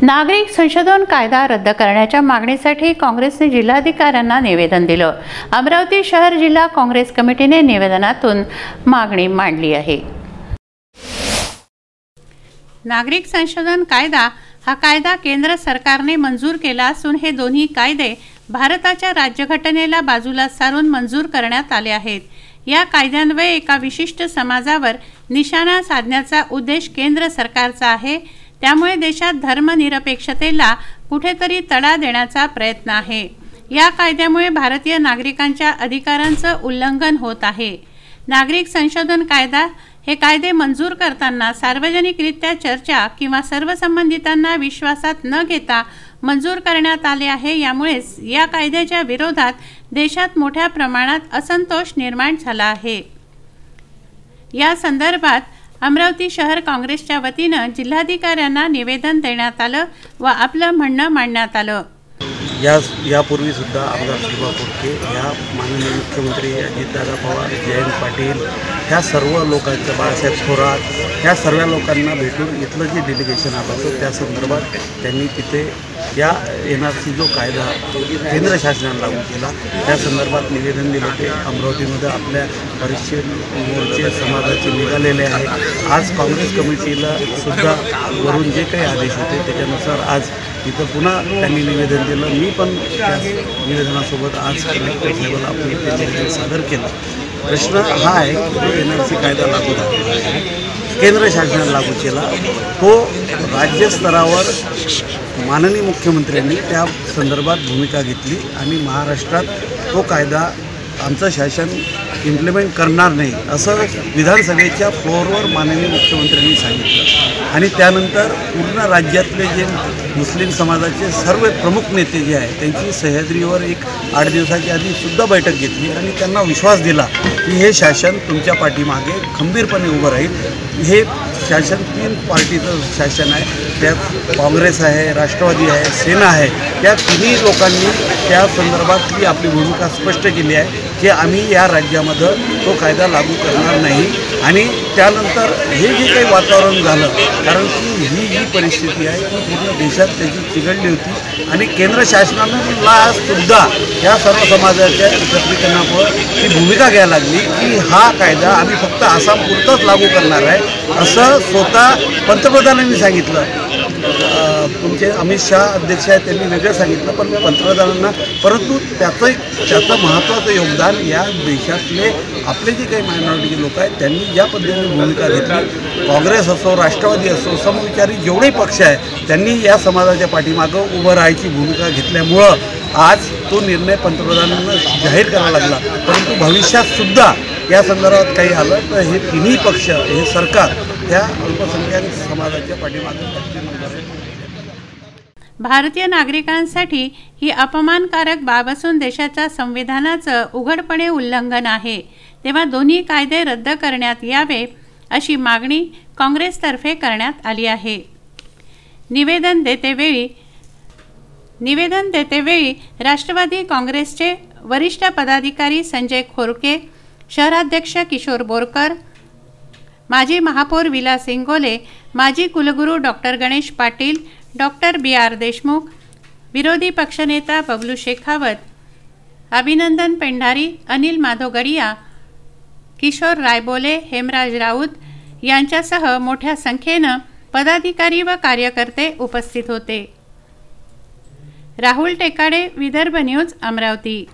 नागरिक संशोधन कायदा रद्द करण्याच्या मागणीसाठी काँग्रेसने जिल्हाधिकाऱ्यांना निवेदन दिलं। अमरावती शहर जिल्हा काँग्रेस कमिटीने निवेदनातून मागणी मांडली आहे। नागरिक संशोधन कायदा हा कायदा केंद्र सरकारने मंजूर केला असून हे दोन्ही कायदे भारताच्या राज्यघटनेला बाजूला सारून मंजूर करण्यात आले आहेत। या कायद्यान्वये एका विशिष्ट समाजावर निशाणा साधण्याचा उद्देश केंद्र सरकारचा आहे। त्यामुळे देशात धर्मनिरपेक्षतेला कुठेतरी तडा देण्याचा प्रयत्न आहे। या कायद्यामुळे भारतीय नागरिकांच्या अधिकारांचं उल्लंघन होत आहे। नागरिक संशोधन कायदा हे कायदे मंजूर करताना सार्वजनिकरित्या चर्चा किंवा सर्व संबंधितांना विश्वासात न घेता मंजूर करण्यात आले आहे। यामुळेच या कायद्याच्या विरोधात देशात मोठ्या प्रमाणात असंतोष निर्माण झाला आहे। या संदर्भात अमरावती शहर काँग्रेसच्या वतीने जिल्हाधिकाऱ्यांना निवेदन देण्यात आलं व आपलं म्हणणं मांडण्यात आलं। यापूर्वी सुद्धा आमदार सुभाष खोडके या माननीय मुख्यमंत्री अजितदादा पवार, जयंत पाटील ह्या सर्व लोकांचं, बाळासाहेब थोरात ह्या सर्व लोकांना भेटून इथलं जे डेलिगेशन आलं होतं त्या संदर्भात त्यांनी तिथे या NRC जो कायदा केंद्र शासनाने लागू केला त्या संदर्भात निवेदन दिलं होते। अमरावतीमध्ये आपल्या बरेचसे मोर्चे समाजाचे निघालेले आहेत। आज काँग्रेस कमिटीला सुद्धा वरून जे काही आदेश होते त्याच्यानुसार आज इथं पुन्हा त्यांनी निवेदन दिलं। मी पण त्या निवेदनासोबत आज कलेक्टर साहेबांना आपण इथे निवेदन सादर केलं। प्रश्न हा आहे की जो NRC कायदा लागू झालेला आहे, केंद्र शासनाने लागू केला, तो राज्यस्तरावर माननीय मुख्यमंत्र्यांनी त्या संदर्भात भूमिका घेतली आणि महाराष्ट्रात तो कायदा आमचं शासन इम्प्लिमेंट करणार नाही असं विधानसभेच्या फ्लोअरवर माननीय मुख्यमंत्र्यांनी सांगितलं। आणि त्यानंतर पूर्ण राज्यातले जे मुस्लिम समाजाचे सर्व प्रमुख नेते जे आहेत त्यांची सह्याद्रीवर एक 8 दिवसाच्या आधी सुद्धा बैठक घेतली आणि त्यांना विश्वास दिला की हे शासन तुमच्या पाठीमागे खंबीरपणे उभं राहील। हे शासन 3 पार्टीचं शासन आहे, त्यात काँग्रेस आहे, राष्ट्रवादी आहे, सेना आहे। त्या तिन्ही लोकांनी त्या संदर्भातली आपली भूमिका स्पष्ट केली आहे की आम्ही या राज्यामध्ये तो कायदा लागू करणार नाही। आणि त्यानंतर हे जे काही वातावरण झालं, कारण की ही जी परिस्थिती आहे ती पूर्ण देशात त्याची चिघळली होती आणि केंद्र शासनाला सुद्धा या सर्व समाजाच्या एकत्रीकरणामुळे ती भूमिका घ्यायला लागली की हा कायदा आम्ही फक्त आसामपुरताच लागू करणार आहे असं स्वतः पंतप्रधानांनी सांगितलं। तुमचे अमित शहा अध्यक्ष आहेत त्यांनी वेगळं सांगितलं, पण पंतप्रधानांना परंतु त्याचं महत्त्वाचं योगदान या देशातले आपले जे काही मायनॉरिटी लोक आहेत त्यांनी ज्या पद्धतीने भूमिका घेतली, काँग्रेस असो, राष्ट्रवादी असो, समविचारी जेवढे पक्ष आहेत त्यांनी या समाजाच्या पाठीमागं उभं राहायची भूमिका घेतल्यामुळं आज तो निर्णय पंतप्रधानांना जाहीर करावा लागला। परंतु भविष्यात सुद्धा या संदर्भात काही आलं तर हे तिन्ही पक्ष, हे सरकार या अल्पसंख्याक समाजाच्या पाठीमागे भारतीय नागरिकांसाठी ही अपमानकारक बाब असून देशाच्या संविधानाचं उघडपणे उल्लंघन आहे। तेव्हा दोन्ही कायदे रद्द करण्यात यावे अशी मागणी काँग्रेसतर्फे करण्यात आली आहे। निवेदन देते वेळी राष्ट्रवादी काँग्रेसचे वरिष्ठ पदाधिकारी संजय खोरके, शहराध्यक्ष किशोर बोरकर, माजी महापौर विलास इंगोले, माजी कुलगुरू doctor Ganesh Patil, doctor BR Deshmukh, विरोधी पक्षनेता बबलू शेखावत, अभिनंदन पेंढारी, अनिल माधव गडिया, किशोर रायबोले, हेमराज राऊत यांच्यासह मोठ्या संख्येनं पदाधिकारी व कार्यकर्ते उपस्थित होते। राहुल टेकाडे, विदर्भ न्यूज, अमरावती।